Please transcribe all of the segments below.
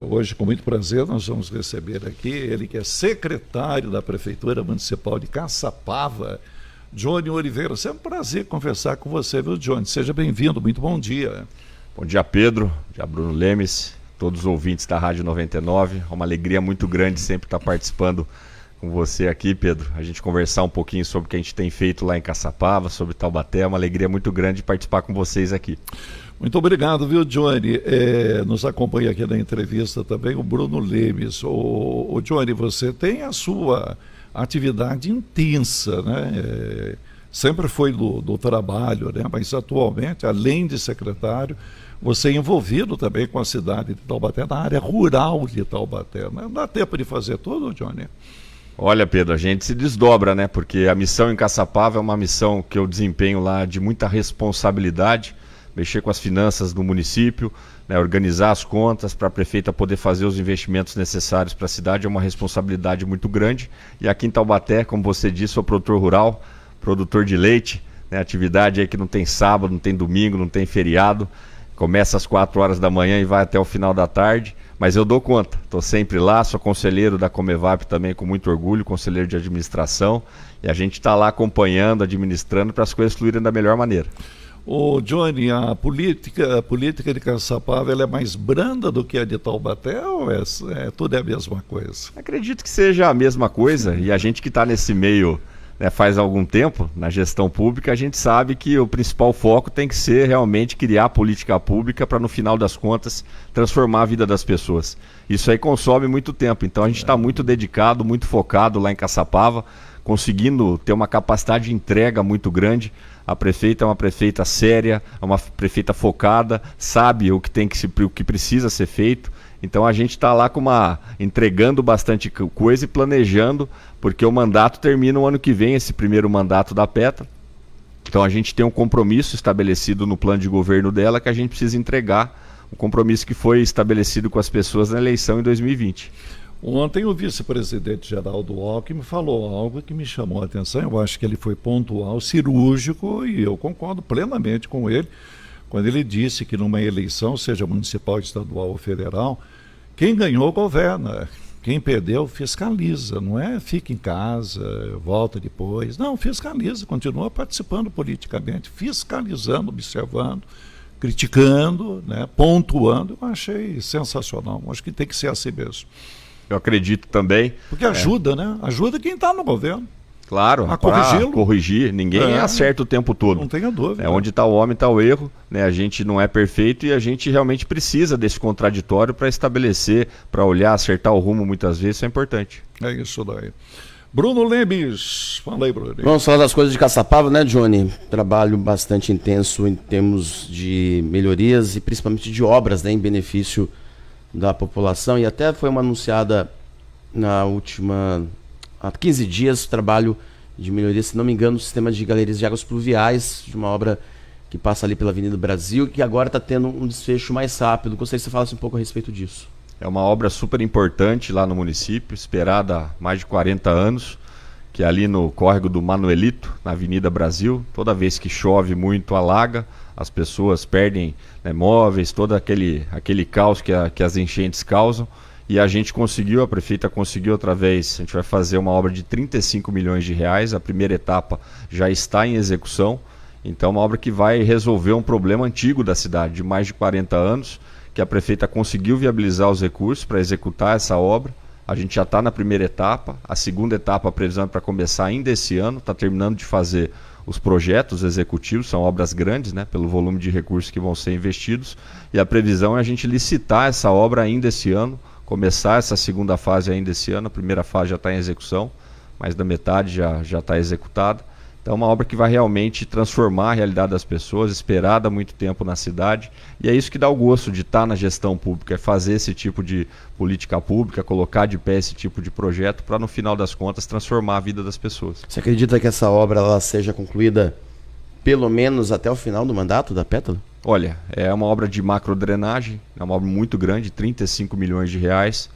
Hoje, com muito prazer, nós vamos receber aqui ele que é secretário da Prefeitura Municipal de Caçapava, Johnny Oliveira. É um prazer conversar com você, viu, Johnny? Seja bem-vindo, muito bom dia. Bom dia, Pedro, bom dia, Bruno Lemes, todos os ouvintes da Rádio 99. É uma alegria muito grande sempre estar participando com você aqui, Pedro. A gente conversar um pouquinho sobre o que a gente tem feito lá em Caçapava, sobre Taubaté. É uma alegria muito grande participar com vocês aqui. Muito obrigado, viu, Johnny? Nos acompanha aqui na entrevista também o Bruno Lemes. O Johnny, você tem a sua atividade intensa, né? Sempre foi do trabalho, né? Mas atualmente, além de secretário, você é envolvido também com a cidade de Taubaté, na área rural de Taubaté. Não dá tempo de fazer tudo, Johnny? Olha, Pedro, a gente se desdobra, né? Porque a missão em Caçapava é uma missão que eu desempenho lá de muita responsabilidade, mexer com as finanças do município, né, organizar as contas para a prefeita poder fazer os investimentos necessários para a cidade, é uma responsabilidade muito grande. E aqui em Taubaté, como você disse, sou produtor rural, produtor de leite, né, atividade aí que não tem sábado, não tem domingo, não tem feriado, começa às 4 horas da manhã e vai até o final da tarde, mas eu dou conta, estou sempre lá, sou conselheiro da Comevap também com muito orgulho, conselheiro de administração, e a gente está lá acompanhando, administrando para as coisas fluírem da melhor maneira. Ô Johnny, a política de Caçapava, ela é mais branda do que a de Taubaté ou tudo é a mesma coisa? Acredito que seja a mesma coisa, e a gente que está nesse meio, né, faz algum tempo, na gestão pública, a gente sabe que o principal foco tem que ser realmente criar política pública para, no final das contas, transformar a vida das pessoas. Isso aí consome muito tempo, então a gente está muito dedicado, muito focado lá em Caçapava, conseguindo ter uma capacidade de entrega muito grande. A prefeita é uma prefeita séria, é uma prefeita focada, sabe o que precisa ser feito. Então a gente está lá entregando bastante coisa e planejando, porque o mandato termina o ano que vem, esse primeiro mandato da Petra. Então a gente tem um compromisso estabelecido no plano de governo dela que a gente precisa entregar, um compromisso que foi estabelecido com as pessoas na eleição em 2020. Ontem o vice-presidente Geraldo Alckmin falou algo que me chamou a atenção. Eu acho que ele foi pontual, cirúrgico, e eu concordo plenamente com ele, quando ele disse que numa eleição, seja municipal, estadual ou federal, quem ganhou governa, quem perdeu fiscaliza, não é fica em casa, volta depois. Não, fiscaliza, continua participando politicamente, fiscalizando, observando, criticando, né, pontuando. Eu achei sensacional, acho que tem que ser assim mesmo. Eu acredito também. Porque ajuda, né? Ajuda quem está no governo. Claro, a corrigir. Ninguém acerta o tempo todo. Não tenha dúvida. Onde está o homem, está o erro. Né? A gente não é perfeito e a gente realmente precisa desse contraditório para estabelecer, para olhar, acertar o rumo muitas vezes, isso é importante. É isso daí. Bruno Lemes, fala aí, Bruno. Vamos falar das coisas de Caçapava, né, Johnny? Trabalho bastante intenso em termos de melhorias e principalmente de obras, né, em benefício da população, e até foi uma anunciada há 15 dias, trabalho de melhoria, se não me engano, do sistema de galerias de águas pluviais, de uma obra que passa ali pela Avenida Brasil, que agora está tendo um desfecho mais rápido. Gostaria que você falasse um pouco a respeito disso. É uma obra super importante lá no município, esperada há mais de 40 anos, que é ali no córrego do Manuelito, na Avenida Brasil. Toda vez que chove muito, alaga, as pessoas perdem, né, móveis, todo aquele caos que as enchentes causam. E a prefeita conseguiu outra vez, a gente vai fazer uma obra de 35 milhões de reais, a primeira etapa já está em execução. Então é uma obra que vai resolver um problema antigo da cidade, de mais de 40 anos, que a prefeita conseguiu viabilizar os recursos para executar essa obra. A gente já está na primeira etapa, a segunda etapa a previsão é para começar ainda esse ano, está terminando de fazer os projetos executivos, são obras grandes, né, pelo volume de recursos que vão ser investidos, e a previsão é a gente licitar essa obra ainda esse ano, começar essa segunda fase ainda esse ano. A primeira fase já está em execução, mais da metade já está executada. Então é uma obra que vai realmente transformar a realidade das pessoas, esperada há muito tempo na cidade, e é isso que dá o gosto de estar na gestão pública, é fazer esse tipo de política pública, colocar de pé esse tipo de projeto para, no final das contas, transformar a vida das pessoas. Você acredita que essa obra ela seja concluída pelo menos até o final do mandato da Pétala? Olha, é uma obra de macrodrenagem, é uma obra muito grande, 35 milhões de reais.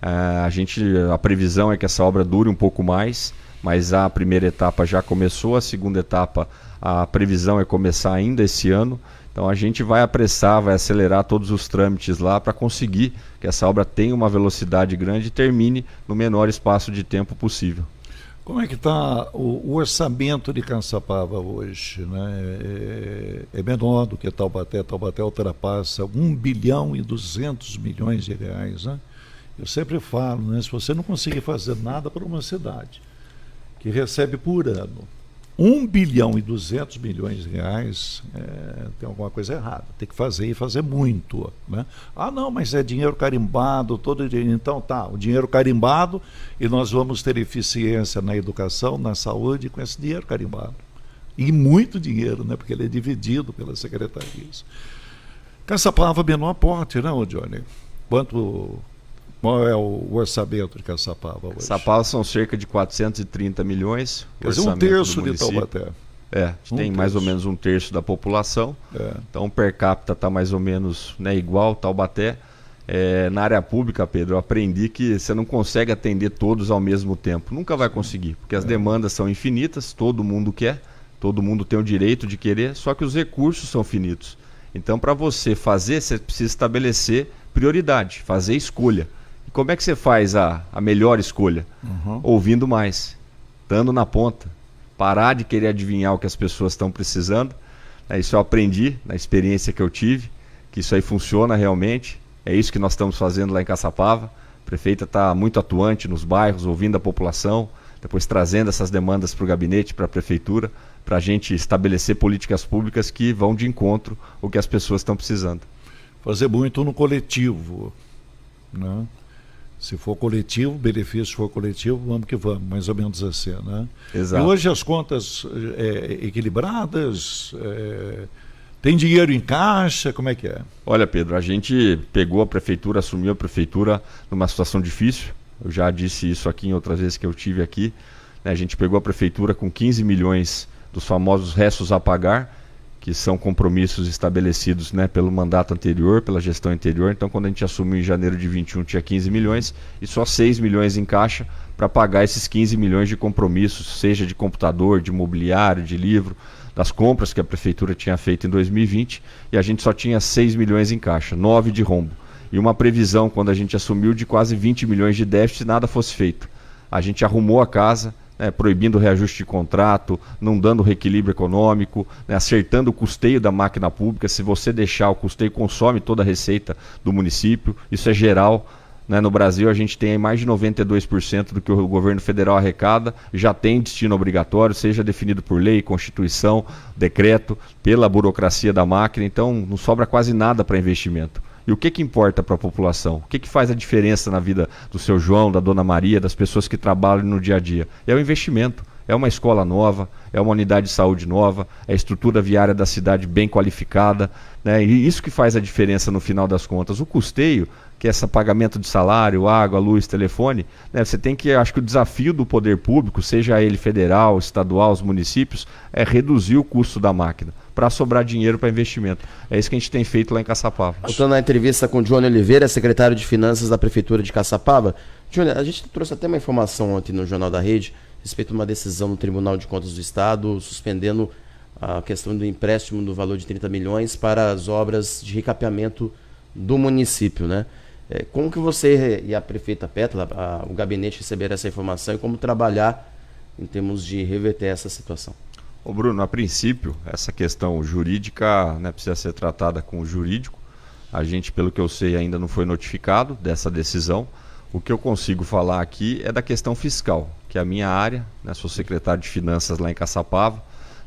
A previsão é que essa obra dure um pouco mais, mas a primeira etapa já começou, a segunda etapa a previsão é começar ainda esse ano. Então Então a gente vai apressar, vai acelerar todos os trâmites lá para conseguir que essa obra tenha uma velocidade grande e termine no menor espaço de tempo possível. Como é que está o orçamento de Caçapava hoje? Né? É menor do que Taubaté. Taubaté ultrapassa 1 bilhão e 200 milhões de reais. Né? Eu sempre falo, né? Se você não conseguir fazer nada para uma cidade que recebe por ano 1 bilhão e 200 milhões de reais, tem alguma coisa errada. Tem que fazer e fazer muito. Né? Ah, não, mas é dinheiro carimbado, todo dinheiro. Então tá, o dinheiro carimbado e nós vamos ter eficiência na educação, na saúde com esse dinheiro carimbado. E muito dinheiro, né? Porque ele é dividido pelas secretarias. Caçapava menor porte, não, Johnny? Qual é o orçamento de Caçapava hoje? Caçapava são cerca de 430 milhões. Quer dizer, 1/3 de Taubaté. Tem mais ou menos 1/3 da população. Então o per capita está mais ou menos, né, igual Taubaté. Na área pública, Pedro, eu aprendi que você não consegue atender todos ao mesmo tempo. Nunca vai conseguir, porque as demandas são infinitas, todo mundo quer, todo mundo tem o direito de querer, só que os recursos são finitos. Então, para você fazer, você precisa estabelecer prioridade, fazer escolha. E como é que você faz a melhor escolha? Ouvindo mais, estando na ponta, parar de querer adivinhar o que as pessoas estão precisando. Isso eu aprendi na experiência que eu tive, que isso aí funciona realmente. É isso que nós estamos fazendo lá em Caçapava. A prefeita está muito atuante nos bairros, ouvindo a população, depois trazendo essas demandas para o gabinete, para a prefeitura, para a gente estabelecer políticas públicas que vão de encontro ao que as pessoas estão precisando. Fazer muito no coletivo, né? Se for coletivo, benefício for coletivo, vamos que vamos, mais ou menos assim, né? Exato. E hoje as contas equilibradas, tem dinheiro em caixa, como é que é? Olha, Pedro, a gente pegou a prefeitura, assumiu a prefeitura numa situação difícil. Eu já disse isso aqui em outras vezes que eu tive aqui. A gente pegou a prefeitura com 15 milhões dos famosos restos a pagar, que são compromissos estabelecidos, né, pelo mandato anterior, pela gestão anterior. Então, quando a gente assumiu em janeiro de 21, tinha 15 milhões e só 6 milhões em caixa para pagar esses 15 milhões de compromissos, seja de computador, de mobiliário, de livro, das compras que a prefeitura tinha feito em 2020, e a gente só tinha 6 milhões em caixa, 9 de rombo. E uma previsão, quando a gente assumiu, de quase 20 milhões de déficit se nada fosse feito. A gente arrumou a casa, proibindo o reajuste de contrato, não dando reequilíbrio econômico, acertando o custeio da máquina pública. Se você deixar, o custeio consome toda a receita do município, isso é geral. No Brasil, a gente tem aí mais de 92% do que o governo federal arrecada, já tem destino obrigatório, seja definido por lei, constituição, decreto, pela burocracia da máquina. Então, não sobra quase nada para investimento. E o que importa para a população? O que faz a diferença na vida do seu João, da dona Maria, das pessoas que trabalham no dia a dia? É o investimento, é uma escola nova, é uma unidade de saúde nova, é a estrutura viária da cidade bem qualificada, né? E isso que faz a diferença no final das contas. O custeio, que é esse pagamento de salário, água, luz, telefone, né? Você tem que, acho que o desafio do poder público, seja ele federal, estadual, os municípios, é reduzir o custo da máquina, para sobrar dinheiro para investimento. É isso que a gente tem feito lá em Caçapava. Voltando na entrevista com o Johnny Oliveira, secretário de Finanças da Prefeitura de Caçapava. Johnny, a gente trouxe até uma informação ontem no Jornal da Rede, a respeito de uma decisão no Tribunal de Contas do Estado, suspendendo a questão do empréstimo do valor de 30 milhões para as obras de recapeamento do município, né? Como que você e a prefeita Pétala, o gabinete, receberam essa informação e como trabalhar em termos de reverter essa situação? Ô Bruno, a princípio, essa questão jurídica, né, precisa ser tratada com o jurídico. A gente, pelo que eu sei, ainda não foi notificado dessa decisão. O que eu consigo falar aqui é da questão fiscal, que é a minha área, né, sou secretário de Finanças lá em Caçapava,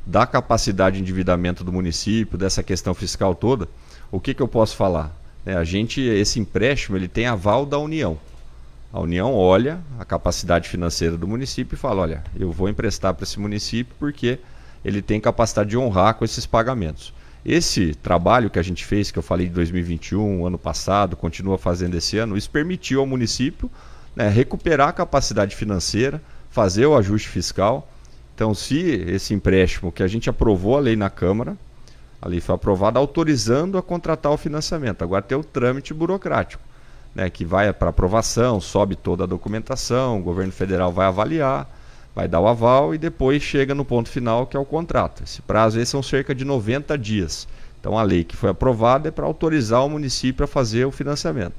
da capacidade de endividamento do município, dessa questão fiscal toda. O que eu posso falar? Esse empréstimo, ele tem aval da União. A União olha a capacidade financeira do município e fala, olha, eu vou emprestar para esse município porque ele tem capacidade de honrar com esses pagamentos. Esse trabalho que a gente fez, que eu falei de 2021, ano passado, continua fazendo esse ano, isso permitiu ao município, né, recuperar a capacidade financeira, fazer o ajuste fiscal. Então, se esse empréstimo que a gente aprovou a lei na Câmara, a lei foi aprovada autorizando a contratar o financiamento, agora tem o trâmite burocrático, né, que vai para aprovação, sobe toda a documentação, o governo federal vai avaliar, vai dar o aval e depois chega no ponto final, que é o contrato. Esse prazo aí são cerca de 90 dias. Então a lei que foi aprovada é para autorizar o município a fazer o financiamento.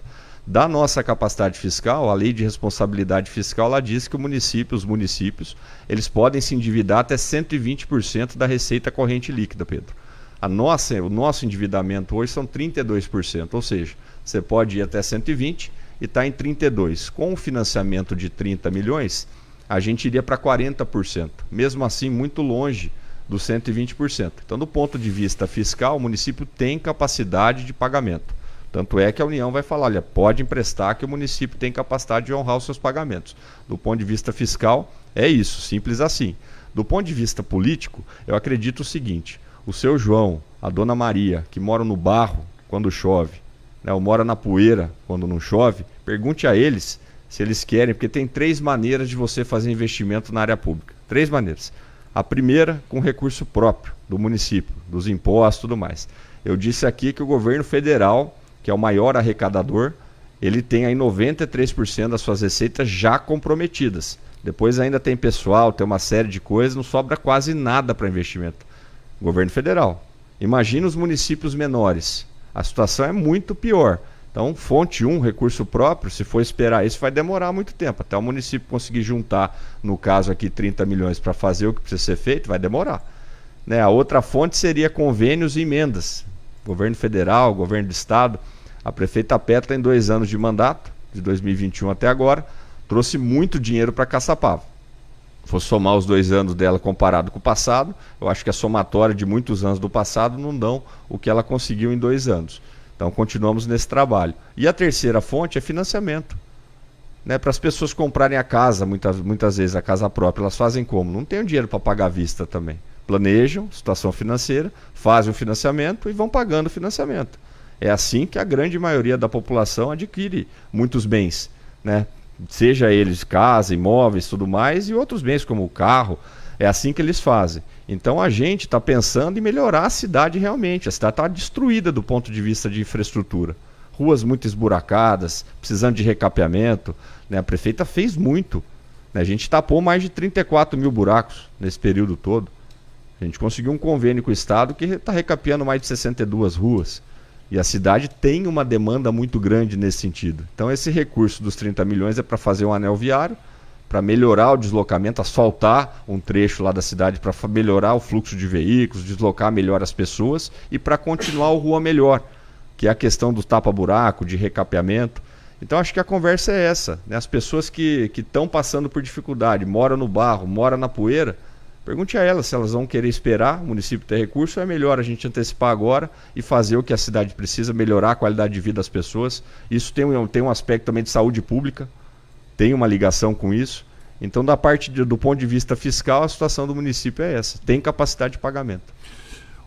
Da nossa capacidade fiscal, a lei de responsabilidade fiscal, ela diz que os municípios, eles podem se endividar até 120% da receita corrente líquida, Pedro. O nosso endividamento hoje são 32%, ou seja, você pode ir até 120% e está em 32%. Com o financiamento de 30 milhões, a gente iria para 40%, mesmo assim muito longe dos 120%. Então, do ponto de vista fiscal, o município tem capacidade de pagamento. Tanto é que a União vai falar, olha, pode emprestar que o município tem capacidade de honrar os seus pagamentos. Do ponto de vista fiscal, é isso, simples assim. Do ponto de vista político, eu acredito o seguinte, o seu João, a dona Maria, que moram no barro quando chove, né, ou mora na poeira quando não chove, pergunte a eles se eles querem, porque tem 3 maneiras de você fazer investimento na área pública. 3 maneiras. A primeira, com recurso próprio do município, dos impostos e tudo mais. Eu disse aqui que o governo federal, que é o maior arrecadador, ele tem aí 93% das suas receitas já comprometidas. Depois ainda tem pessoal, tem uma série de coisas, não sobra quase nada para investimento. Governo federal. Imagina os municípios menores. A situação é muito pior. Então, fonte 1, recurso próprio, se for esperar isso, vai demorar muito tempo. Até o município conseguir juntar, no caso aqui, 30 milhões para fazer o que precisa ser feito, vai demorar. Né? A outra fonte seria convênios e emendas. Governo federal, governo do estado. A prefeita Petra, em 2 anos de mandato, de 2021 até agora, trouxe muito dinheiro para Caçapava. Se for somar os 2 anos dela comparado com o passado, eu acho que a somatória de muitos anos do passado não dão o que ela conseguiu em 2 anos. Então continuamos nesse trabalho. E a terceira fonte é financiamento. Né? Para as pessoas comprarem a casa, muitas vezes a casa própria, elas fazem como? Não tem dinheiro para pagar à vista também. Planejam, situação financeira, fazem o financiamento e vão pagando o financiamento. É assim que a grande maioria da população adquire muitos bens, né? Seja eles casa, imóveis, tudo mais, e outros bens como o carro. É assim que eles fazem. Então a gente está pensando em melhorar a cidade realmente. A cidade está destruída do ponto de vista de infraestrutura. Ruas muito esburacadas, precisando de recapeamento. Né? A prefeita fez muito. Né? A gente tapou mais de 34 mil buracos nesse período todo. A gente conseguiu um convênio com o Estado que está recapeando mais de 62 ruas. E a cidade tem uma demanda muito grande nesse sentido. Então esse recurso dos 30 milhões é para fazer um anel viário, para melhorar o deslocamento, asfaltar um trecho lá da cidade para melhorar o fluxo de veículos, deslocar melhor as pessoas e para continuar o Rua Melhor, que é a questão do tapa-buraco, de recapeamento. Então acho que a conversa é essa, né? As pessoas que estão passando por dificuldade, moram no barro, moram na poeira, pergunte a elas se elas vão querer esperar o município ter recurso, ou é melhor a gente antecipar agora e fazer o que a cidade precisa, melhorar a qualidade de vida das pessoas. Isso tem um aspecto também de saúde pública, tem uma ligação com isso. Então, do ponto de vista fiscal, a situação do município é essa, tem capacidade de pagamento.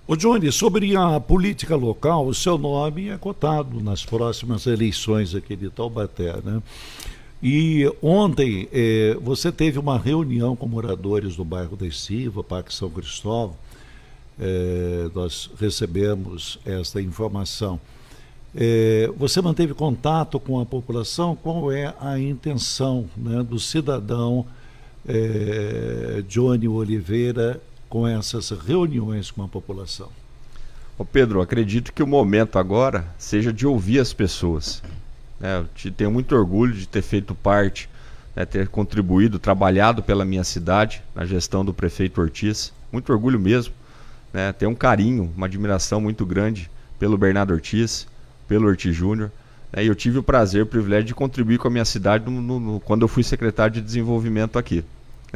Ô Johnny, sobre a política local, o seu nome é cotado nas próximas eleições aqui de Taubaté, né? E ontem você teve uma reunião com moradores do bairro da Silva, Parque São Cristóvão. Nós recebemos esta informação. Você manteve contato com a população? Qual é a intenção, né, do cidadão Johnny Oliveira com essas reuniões com a população? Ô Pedro, acredito que o momento agora seja de ouvir as pessoas. Eu tenho muito orgulho de ter feito parte, né, ter contribuído, trabalhado pela minha cidade, na gestão do prefeito Ortiz. Muito orgulho mesmo. Né, tenho um carinho, uma admiração muito grande pelo Bernardo Ortiz, pelo Ortiz Júnior. E eu tive o prazer, o privilégio de contribuir com a minha cidade quando eu fui secretário de desenvolvimento aqui.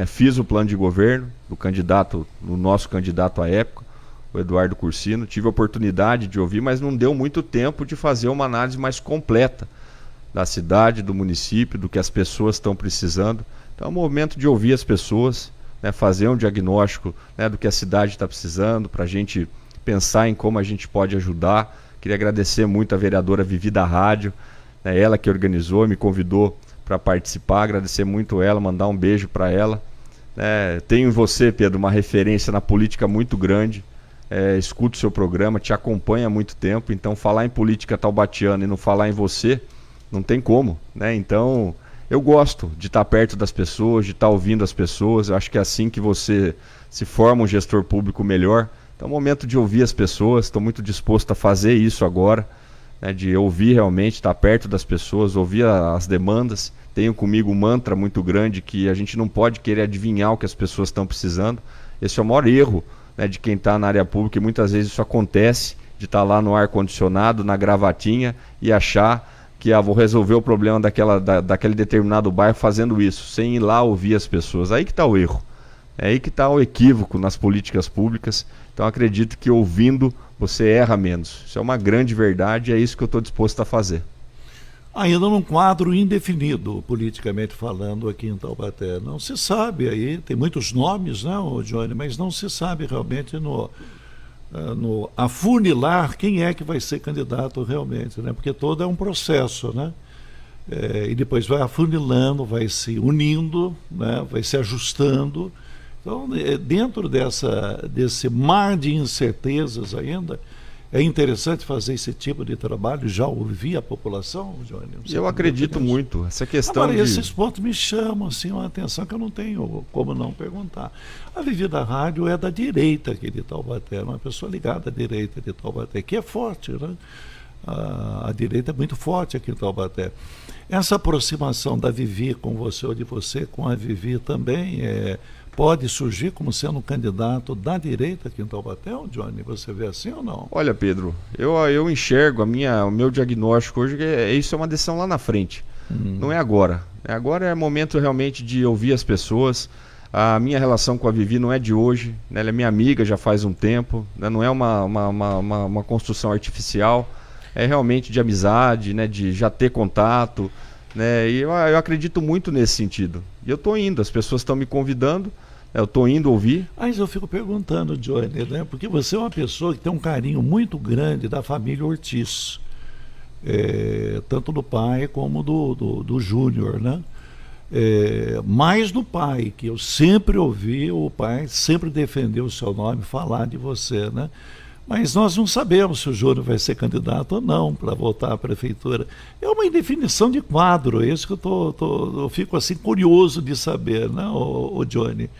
Fiz o plano de governo do nosso candidato à época, o Eduardo Cursino. Tive a oportunidade de ouvir, mas não deu muito tempo de fazer uma análise mais completa da cidade, do município, do que as pessoas estão precisando. Então é um momento de ouvir as pessoas, né, fazer um diagnóstico, né, do que a cidade está precisando, para a gente pensar em como a gente pode ajudar. Queria agradecer muito a vereadora Vivi da Rádio, né, ela que organizou, me convidou para participar, agradecer muito ela, mandar um beijo para ela. Tenho em você, Pedro, uma referência na política muito grande. Escuto o seu programa, te acompanho há muito tempo, então falar em política taubatiana e não falar em você, não tem como, né? Então, eu gosto de estar perto das pessoas, de estar ouvindo as pessoas. Eu acho que é assim que você se forma um gestor público melhor, Então é o momento de ouvir as pessoas, estou muito disposto a fazer isso agora, né, de ouvir realmente, estar perto das pessoas, ouvir as demandas. Tenho comigo um mantra muito grande que a gente não pode querer adivinhar o que as pessoas estão precisando. Esse é o maior erro, né, de quem está na área pública, e muitas vezes isso acontece, de estar lá no ar-condicionado, na gravatinha, e achar que vou resolver o problema daquele determinado bairro fazendo isso, sem ir lá ouvir as pessoas. Aí que está o erro, é aí que está o equívoco nas políticas públicas. Então acredito que ouvindo você erra menos. Isso é uma grande verdade e é isso que eu estou disposto a fazer. Ainda num quadro indefinido, politicamente falando, aqui em Taubaté. Não se sabe aí, tem muitos nomes, né, Johnny, mas não se sabe realmente no afunilar quem é que vai ser candidato realmente, né? Porque todo é um processo, né? E depois vai afunilando, vai se unindo, né? Vai se ajustando. Então, dentro desse mar de incertezas ainda, é interessante fazer esse tipo de trabalho, já ouvir a população, Johnny? Eu acredito muito. Essa questão Agora, esses pontos me chamam assim, uma atenção que eu não tenho como não perguntar. A Vivi da Rádio é da direita aqui de Taubaté, uma pessoa ligada à direita de Taubaté, que é forte, né? A direita é muito forte aqui em Taubaté. Essa aproximação da Vivi com você, ou de você com a Vivi também, pode surgir como sendo um candidato da direita aqui em Taubaté, Johnny? Você vê assim ou não? Olha, Pedro, eu enxergo o meu diagnóstico hoje, isso é uma decisão lá na frente. Não é agora. Agora é momento realmente de ouvir as pessoas. A minha relação com a Vivi não é de hoje, né? Ela é minha amiga já faz um tempo, né? Não é uma construção artificial, é realmente de amizade, né? De já ter contato, né? E eu acredito muito nesse sentido. E eu estou indo, as pessoas estão me convidando, eu estou indo ouvir. Mas eu fico perguntando, Johnny, né? Porque você é uma pessoa que tem um carinho muito grande da família Ortiz, tanto do pai como do Júnior, né? Mais do pai, que eu sempre ouvi o pai sempre defender o seu nome, falar de você, né? Mas nós não sabemos se o Júnior vai ser candidato ou não para voltar à prefeitura. É uma indefinição de quadro, é isso que eu fico assim curioso de saber, né, o Johnny?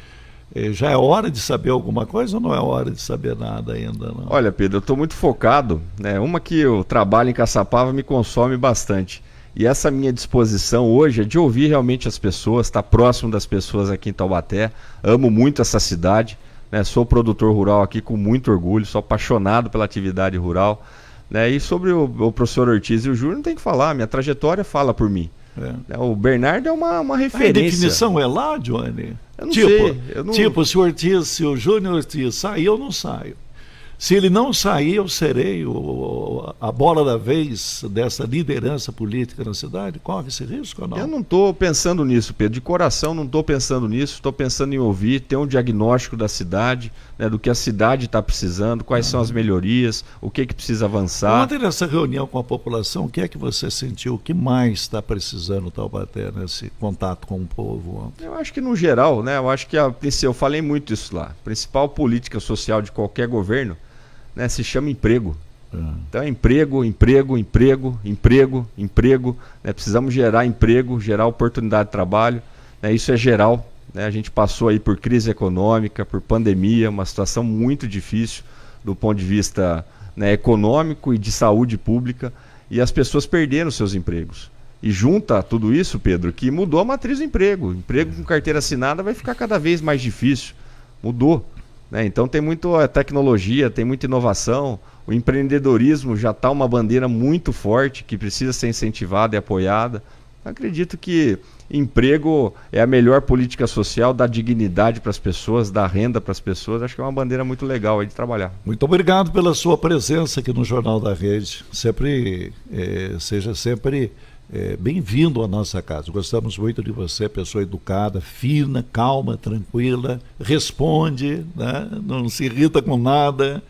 Já é hora de saber alguma coisa ou não é hora de saber nada ainda? Não? Olha, Pedro, eu estou muito focado, né? Uma que o trabalho em Caçapava me consome bastante. E essa minha disposição hoje é de ouvir realmente as pessoas, estar próximo das pessoas aqui em Taubaté. Amo muito essa cidade, né? Sou produtor rural aqui com muito orgulho, sou apaixonado pela atividade rural, né? E sobre o professor Ortiz e o Júnior não tem que falar, minha trajetória fala por mim. O Bernardo é uma referência. A definição é lá, Johnny? Eu não sei. Tipo, se o Júnior Ortiz sair, eu não saio. Se ele não sair, eu serei a bola da vez dessa liderança política na cidade? Corre esse risco ou não? Eu não estou pensando nisso, Pedro. De coração não estou pensando nisso. Estou pensando em ouvir, ter um diagnóstico da cidade, né, do que a cidade está precisando, quais são as melhorias, o que precisa avançar. Ontem nessa reunião com a população, o que é que você sentiu? O que mais está precisando nesse contato com o povo ontem? Eu acho que no geral, né, eu acho que eu falei muito isso lá. A principal política social de qualquer governo, né, se chama emprego. Então é emprego, né? Precisamos gerar emprego, gerar oportunidade de trabalho, né? Isso é geral, né? A gente passou aí por crise econômica, por pandemia, uma situação muito difícil do ponto de vista, né, econômico e de saúde pública, e as pessoas perderam seus empregos. E junta tudo isso, Pedro, que mudou a matriz do emprego. Emprego com carteira assinada vai ficar cada vez mais difícil. Mudou. Então tem muita tecnologia, tem muita inovação, o empreendedorismo já está uma bandeira muito forte que precisa ser incentivada e apoiada. Acredito que emprego é a melhor política social, dá dignidade para as pessoas, dá renda para as pessoas. Acho que é uma bandeira muito legal aí de trabalhar. Muito obrigado pela sua presença aqui no Jornal da Rede. Seja sempre bem-vindo à nossa casa. Gostamos muito de você, pessoa educada, fina, calma, tranquila, responde, né? Não se irrita com nada.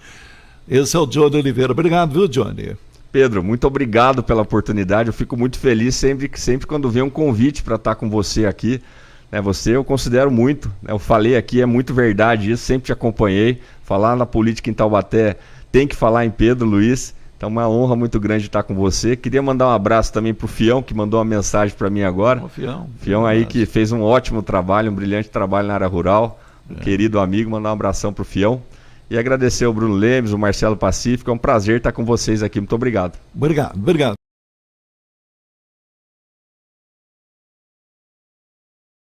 Esse é o Johnny Oliveira. Obrigado, viu, Johnny? Pedro, muito obrigado pela oportunidade. Eu fico muito feliz sempre quando vem um convite para estar com você aqui. Você eu considero muito, né? Eu falei aqui, é muito verdade isso, sempre te acompanhei. Falar na política em Taubaté tem que falar em Pedro Luiz. Então é uma honra muito grande estar com você. Queria mandar um abraço também para o Fião, que mandou uma mensagem para mim agora. Fião aí que fez um ótimo trabalho, um brilhante trabalho na área rural. Um querido amigo, mandar um abração para o Fião. E agradecer ao Bruno Lemes, o Marcelo Pacífico. É um prazer estar com vocês aqui. Muito obrigado. Obrigado, obrigado.